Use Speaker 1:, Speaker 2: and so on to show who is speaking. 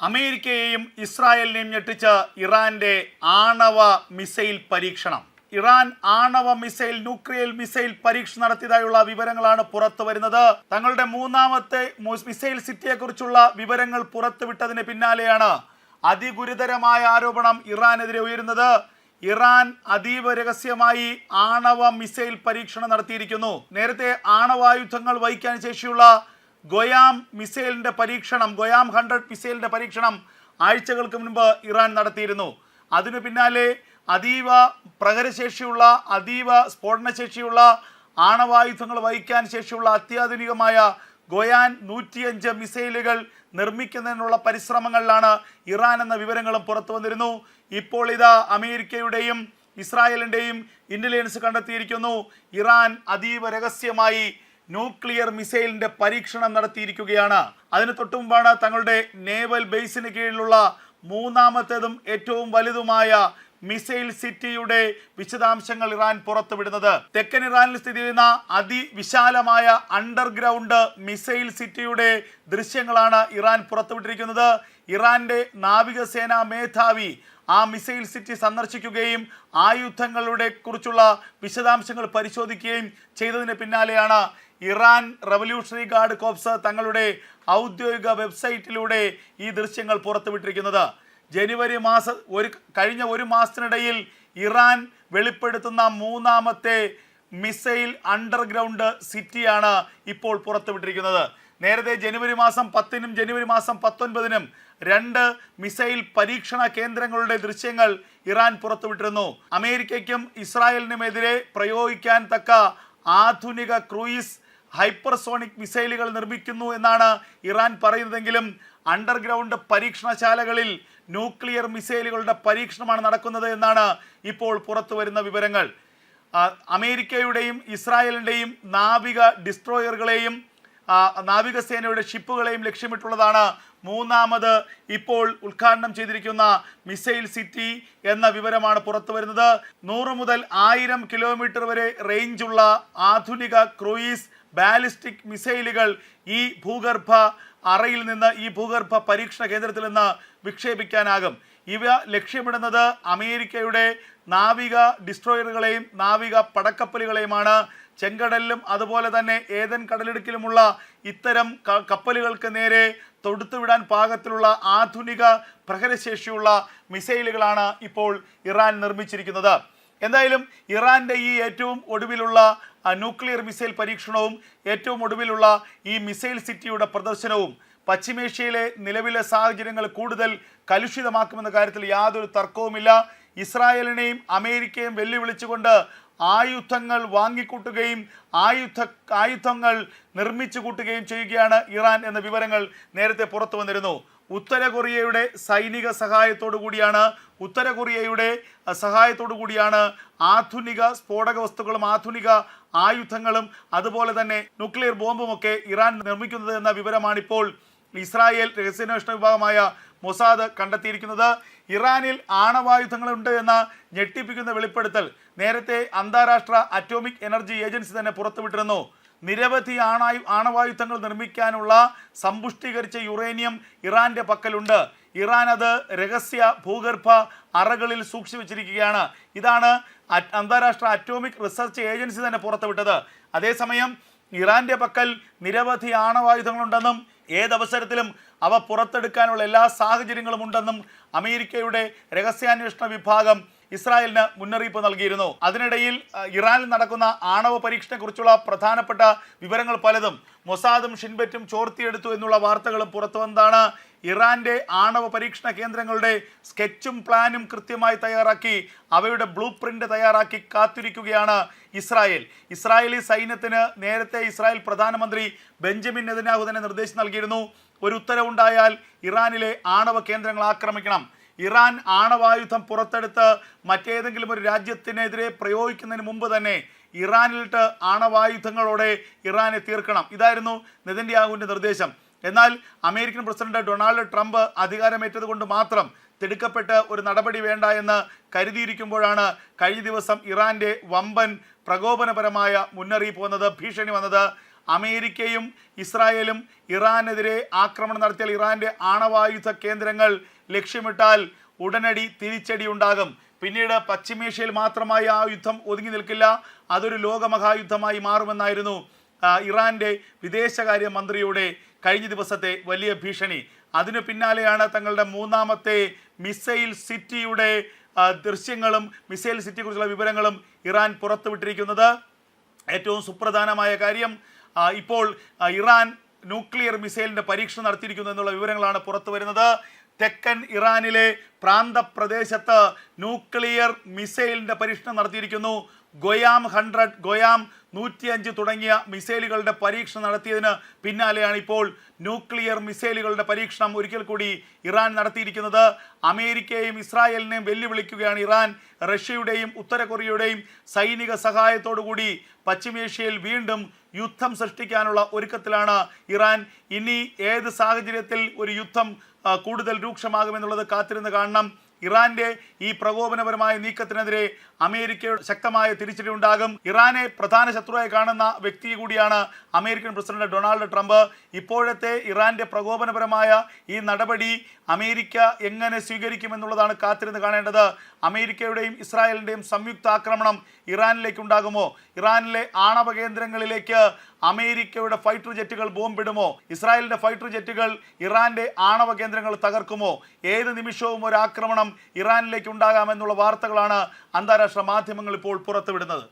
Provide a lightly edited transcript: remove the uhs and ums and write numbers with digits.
Speaker 1: അമേരിക്കയെയും ഇസ്രായേലിനെയും ഞെട്ടിച്ച ഇറാന്റെ ആണവ മിസൈൽ പരീക്ഷണം. ഇറാൻ ആണവ മിസൈൽ ന്യൂക്ലിയർ മിസൈൽ പരീക്ഷണം നടത്തിയതായുള്ള വിവരങ്ങളാണ് പുറത്തു വരുന്നത്. തങ്ങളുടെ മൂന്നാമത്തെ മിസൈൽ സിറ്റിയെ കുറിച്ചുള്ള വിവരങ്ങൾ പുറത്തുവിട്ടതിന് പിന്നാലെയാണ് അതിഗുരുതരമായ ആരോപണം ഇറാനെതിരെ ഉയരുന്നത്. ഇറാൻ അതീവ രഹസ്യമായി ആണവ മിസൈൽ പരീക്ഷണം നടത്തിയിരിക്കുന്നു. നേരത്തെ ആണവായുധങ്ങൾ വഹിക്കാൻ ശേഷിയുള്ള ഗോയാം മിസൈലിന്റെ പരീക്ഷണം, ഗോയാം 100 മിസൈലിന്റെ പരീക്ഷണം ആഴ്ചകൾക്ക് മുൻപ് ഇറാൻ നടത്തിയിരുന്നു. അതിനു പിന്നാലെ അതീവ പ്രഹരശേഷിയുള്ള, അതീവ സ്ഫോടനശേഷിയുള്ള ആണവായുധങ്ങൾ വഹിക്കാൻ ശേഷിയുള്ള അത്യാധുനികമായ ഗോയാൻ 105 മിസൈലുകൾ നിർമ്മിക്കുന്നതിനുള്ള പരിശ്രമങ്ങളിലാണ് ഇറാൻ എന്ന വിവരങ്ങളും പുറത്തു വന്നിരുന്നു. ഇപ്പോൾ ഇതാ അമേരിക്കയുടെയും ഇസ്രായേലിൻ്റെയും ഇന്റലിജൻസ് കണ്ടെത്തിയിരിക്കുന്നു, ഇറാൻ അതീവ രഹസ്യമായി ന്യൂക്ലിയർ മിസൈലിന്റെ പരീക്ഷണം നടത്തിയിരിക്കുകയാണ്. അതിന് തൊട്ടുമുമ്പാണ് തങ്ങളുടെ നേവൽ ബേസിന് കീഴിലുള്ള മൂന്നാമത്തേതും ഏറ്റവും വലുതുമായ മിസൈൽ സിറ്റിയുടെ വിശദാംശങ്ങൾ ഇറാൻ പുറത്തുവിടുന്നത്. തെക്കൻ ഇറാനിൽ സ്ഥിതി ചെയ്യുന്ന അതിവിശാലമായ അണ്ടർഗ്രൗണ്ട് മിസൈൽ സിറ്റിയുടെ ദൃശ്യങ്ങളാണ് ഇറാൻ പുറത്തുവിട്ടിരിക്കുന്നത്. ഇറാന്റെ നാവികസേനാ മേധാവി ആ മിസൈൽ സിറ്റി സന്ദർശിക്കുകയും ആയുധങ്ങളുടെ കുറിച്ചുള്ള വിശദാംശങ്ങൾ പരിശോധിക്കുകയും ചെയ്തതിന് പിന്നാലെയാണ് ഇറാൻ റവല്യൂഷണറി ഗാർഡ് കോർപ്സ് തങ്ങളുടെ ഔദ്യോഗിക വെബ്സൈറ്റിലൂടെ ഈ ദൃശ്യങ്ങൾ പുറത്തുവിട്ടിരിക്കുന്നത്. കഴിഞ്ഞ ഒരു മാസത്തിനിടയിൽ ഇറാൻ വെളിപ്പെടുത്തുന്ന മൂന്നാമത്തെ മിസൈൽ അണ്ടർഗ്രൗണ്ട് സിറ്റിയാണ് ഇപ്പോൾ പുറത്തുവിട്ടിരിക്കുന്നത്. നേരത്തെ ജനുവരി മാസം 10-നും ജനുവരി മാസം 19-നും 2 മിസൈൽ പരീക്ഷണ കേന്ദ്രങ്ങളുടെ ദൃശ്യങ്ങൾ ഇറാൻ പുറത്തുവിട്ടിരുന്നു. അമേരിക്കയ്ക്കും ഇസ്രായേലിനുമെതിരെ പ്രയോഗിക്കാൻ തക്ക ആധുനിക ക്രൂയിസ് ഹൈപ്പർസോണിക് മിസൈലുകൾ നിർമ്മിക്കുന്നു എന്നാണ് ഇറാൻ പറയുന്നതെങ്കിലും അണ്ടർഗ്രൗണ്ട് പരീക്ഷണശാലകളിൽ ന്യൂക്ലിയർ മിസൈലുകളുടെ പരീക്ഷണമാണ് നടക്കുന്നത് എന്നാണ് ഇപ്പോൾ പുറത്തു വരുന്ന വിവരങ്ങൾ. അമേരിക്കയുടെയും ഇസ്രായേലിൻ്റെയും നാവിക ഡിസ്ട്രോയറുകളെയും നാവികസേനയുടെ ഷിപ്പുകളെയും ലക്ഷ്യമിട്ടുള്ളതാണ് മൂന്നാമത് ഇപ്പോൾ ഉദ്ഘാടനം ചെയ്തിരിക്കുന്ന മിസൈൽ സിറ്റി എന്ന വിവരമാണ് പുറത്തു വരുന്നത്. 100 മുതൽ 1000 കിലോമീറ്റർ വരെ റേഞ്ചുള്ള ആധുനിക ക്രൂയിസ് ബാലിസ്റ്റിക് മിസൈലുകൾ ഈ ഭൂഗർഭ അറയിൽ നിന്ന്, ഈ ഭൂഗർഭ പരീക്ഷണ കേന്ദ്രത്തിൽ നിന്ന് വിക്ഷേപിക്കാനാകും. ഇവ ലക്ഷ്യമിടുന്നത് അമേരിക്കയുടെ നാവിക ഡിസ്ട്രോയറുകളെയും നാവിക പടക്കപ്പലുകളെയുമാണ്. ചെങ്കടലിലും അതുപോലെ തന്നെ ഏതൻ കടലിടുക്കിലുമുള്ള ഇത്തരം കപ്പലുകൾക്ക് നേരെ തൊടുത്തുവിടാൻ പാകത്തിലുള്ള ആധുനിക പ്രഹരശേഷിയുള്ള മിസൈലുകളാണ് ഇപ്പോൾ ഇറാൻ നിർമ്മിച്ചിരിക്കുന്നത്. എന്തായാലും ഇറാന്റെ ഈ ഏറ്റവും ഒടുവിലുള്ള ന്യൂക്ലിയർ മിസൈൽ പരീക്ഷണവും ഏറ്റവും ഒടുവിലുള്ള ഈ മിസൈൽ സിറ്റിയുടെ പ്രദർശനവും പശ്ചിമേഷ്യയിലെ നിലവിലെ സാഹചര്യങ്ങൾ കൂടുതൽ കലുഷിതമാക്കുമെന്ന കാര്യത്തിൽ യാതൊരു തർക്കവുമില്ല. ഇസ്രായേലിനെയും അമേരിക്കയും വെല്ലുവിളിച്ചുകൊണ്ട് ആയുധങ്ങൾ വാങ്ങിക്കൂട്ടുകയും ആയുധങ്ങൾ നിർമ്മിച്ചു കൂട്ടുകയും ചെയ്യുകയാണ് ഇറാൻ എന്ന വിവരങ്ങൾ നേരത്തെ പുറത്തു വന്നിരുന്നു. ഉത്തര കൊറിയയുടെ സൈനിക സഹായത്തോടു കൂടിയാണ് ആധുനിക സ്ഫോടക വസ്തുക്കളും ആധുനിക ആയുധങ്ങളും അതുപോലെ തന്നെ ന്യൂക്ലിയർ ബോംബുമൊക്കെ ഇറാൻ നിർമ്മിക്കുന്നത് എന്ന വിവരമാണിപ്പോൾ ഇസ്രായേൽ രഹസ്യാന്വേഷണ വിഭാഗമായ മൊസാദ് കണ്ടെത്തിയിരിക്കുന്നത്. ഇറാനിൽ ആണവായുധങ്ങളുണ്ട് എന്ന ഞെട്ടിപ്പിക്കുന്ന വെളിപ്പെടുത്തൽ നേരത്തെ അന്താരാഷ്ട്ര അറ്റോമിക് എനർജി ഏജൻസി തന്നെ പുറത്തുവിട്ടിരുന്നു. നിരവധി ആണവായുധങ്ങൾ നിർമ്മിക്കാനുള്ള സമ്പുഷ്ടീകരിച്ച യുറേനിയം ഇറാന്റെ പക്കലുണ്ട്. ഇറാൻ അത് രഹസ്യ ഭൂഗർഭ അറകളിൽ സൂക്ഷിച്ചു വെച്ചിരിക്കുകയാണ്. ഇതാണ് അന്താരാഷ്ട്ര അറ്റോമിക് റിസർച്ച് ഏജൻസി തന്നെ പുറത്തുവിട്ടത്. അതേസമയം ഇറാന്റെ പക്കൽ നിരവധി ആണവായുധങ്ങളുണ്ടെന്നും ഏതവസരത്തിലും അവ പുറത്തെടുക്കാനുള്ള എല്ലാ സാഹചര്യങ്ങളും ഉണ്ടെന്നും അമേരിക്കയുടെ രഹസ്യാന്വേഷണ വിഭാഗം ഇസ്രായേലിന് മുന്നറിയിപ്പ് നൽകിയിരുന്നു. അതിനിടയിൽ ഇറാനിൽ നടക്കുന്ന ആണവ പരീക്ഷണത്തെക്കുറിച്ചുള്ള പ്രധാനപ്പെട്ട വിവരങ്ങൾ പലതും മൊസാദും ഷിൻബെറ്റും ചോർത്തിയെടുത്തു എന്നുള്ള വാർത്തകളും പുറത്തു വന്നതാണ്. ഇറാന്റെ ആണവ പരീക്ഷണ കേന്ദ്രങ്ങളുടെ സ്കെച്ചും പ്ലാനും കൃത്യമായി തയ്യാറാക്കി അവയുടെ ബ്ലൂ പ്രിന്റ് തയ്യാറാക്കി കാത്തിരിക്കുകയാണ് ഇസ്രായേലി സൈന്യത്തിന് നേരത്തെ ഇസ്രായേൽ പ്രധാനമന്ത്രി ബെഞ്ചമിൻ നെതന്യാഹു തന്നെ നിർദ്ദേശം നൽകിയിരുന്നു. ഒരു ഉത്തരവുണ്ടായാൽ ഇറാനിലെ ആണവ കേന്ദ്രങ്ങൾ ആക്രമിക്കണം. ഇറാൻ ആണവായുധം പുറത്തെടുത്ത് മറ്റേതെങ്കിലും ഒരു രാജ്യത്തിനെതിരെ പ്രയോഗിക്കുന്നതിന് മുമ്പ് തന്നെ ഇറാനിലിട്ട് ആണവായുധങ്ങളോടെ ഇറാനെ തീർക്കണം. ഇതായിരുന്നു നെതന്യാഹുവിൻ്റെ നിർദ്ദേശം. എന്നാൽ അമേരിക്കൻ പ്രസിഡന്റ് ഡൊണാൾഡ് ട്രംപ് അധികാരമേറ്റത് കൊണ്ട് മാത്രം തിടുക്കപ്പെട്ട് ഒരു നടപടി വേണ്ട എന്ന് കരുതിയിരിക്കുമ്പോഴാണ് കഴിഞ്ഞ ദിവസം ഇറാന്റെ വമ്പൻ പ്രകോപനപരമായ മുന്നറിയിപ്പ് വന്നത്, ഭീഷണി വന്നത്. അമേരിക്കയും ഇസ്രായേലും ഇറാനെതിരെ ആക്രമണം നടത്തിയാൽ ഇറാന്റെ ആണവായുധ കേന്ദ്രങ്ങൾ ലക്ഷ്യമിട്ടാൽ ഉടനടി തിരിച്ചടി ഉണ്ടാകും. പിന്നീട് പശ്ചിമേഷ്യയിൽ മാത്രമായി ആ യുദ്ധം ഒതുങ്ങി നിൽക്കില്ല, അതൊരു ലോകമഹായുദ്ധമായി മാറുമെന്നായിരുന്നു ഇറാന്റെ വിദേശകാര്യ മന്ത്രിയുടെ കഴിഞ്ഞ ദിവസത്തെ വലിയ ഭീഷണി. അതിനു പിന്നാലെയാണ് തങ്ങളുടെ മൂന്നാമത്തെ മിസൈൽ സിറ്റിയുടെ ദൃശ്യങ്ങളും മിസൈൽ സിറ്റിയെക്കുറിച്ചുള്ള വിവരങ്ങളും ഇറാൻ പുറത്തുവിട്ടിരിക്കുന്നത്. ഏറ്റവും സുപ്രധാനമായ കാര്യം, ഇപ്പോൾ ഇറാൻ ന്യൂക്ലിയർ മിസൈലിൻ്റെ പരീക്ഷണം നടത്തിയിരിക്കുന്നു എന്നുള്ള വിവരങ്ങളാണ് പുറത്തു വരുന്നത്. തെക്കൻ ഇറാനിലെ പ്രാന്തപ്രദേശത്ത് ന്യൂക്ലിയർ മിസൈലിൻ്റെ പരീക്ഷണം നടത്തിയിരിക്കുന്നു. ഗൊയാം 100, ഗൊയാം 105 തുടങ്ങിയ മിസൈലുകളുടെ പരീക്ഷണം നടത്തിയതിന് പിന്നാലെയാണ് ഇപ്പോൾ ന്യൂക്ലിയർ മിസൈലുകളുടെ പരീക്ഷണം ഒരിക്കൽ കൂടി ഇറാൻ നടത്തിയിരിക്കുന്നത്. അമേരിക്കയെയും ഇസ്രായേലിനെയും വെല്ലുവിളിക്കുകയാണ് ഇറാൻ. റഷ്യയുടെയും ഉത്തര കൊറിയയുടെയും സൈനിക സഹായത്തോടുകൂടി പശ്ചിമേഷ്യയിൽ വീണ്ടും യുദ്ധം സൃഷ്ടിക്കാനുള്ള ഒരുക്കത്തിലാണ് ഇറാൻ. ഇനി ഏത് സാഹചര്യത്തിൽ ഒരു യുദ്ധം കൂടുതൽ രൂക്ഷമാകുമെന്നുള്ളത് കാത്തിരുന്ന് കാണണം. ഇറാന്റെ ഈ പ്രകോപനപരമായ നീക്കത്തിനെതിരെ അമേരിക്കയുടെ ശക്തമായ തിരിച്ചടി ഉണ്ടാകും. ഇറാനെ പ്രധാന ശത്രുവായി കാണുന്ന വ്യക്തി കൂടിയാണ് അമേരിക്കൻ പ്രസിഡന്റ് ഡൊണാൾഡ് ട്രംപ്. ഇപ്പോഴത്തെ ഇറാന്റെ പ്രകോപനപരമായ ഈ നടപടി അമേരിക്ക എങ്ങനെ സ്വീകരിക്കുമെന്നുള്ളതാണ് കാത്തിരുന്ന് കാണേണ്ടത്. അമേരിക്കയുടെയും ഇസ്രായേലിൻ്റെയും സംയുക്ത ആക്രമണം ഇറാനിലേക്ക് ഉണ്ടാകുമോ? ഇറാനിലെ ആണവ കേന്ദ്രങ്ങളിലേക്ക് അമേരിക്കയുടെ ഫൈറ്റർ ജെറ്റുകൾ ബോംബിടുമോ? ഇസ്രായേലിന്റെ ഫൈറ്റർ ജെറ്റുകൾ ഇറാന്റെ ആണവ കേന്ദ്രങ്ങൾ തകർക്കുമോ? ഏത് നിമിഷവും ഒരു ആക്രമണം ഇറാനിലേക്ക് ഉണ്ടാകാമെന്നുള്ള വാർത്തകളാണ് അന്താരാഷ്ട്ര മാധ്യമങ്ങൾ ഇപ്പോൾ പുറത്തുവിടുന്നത്.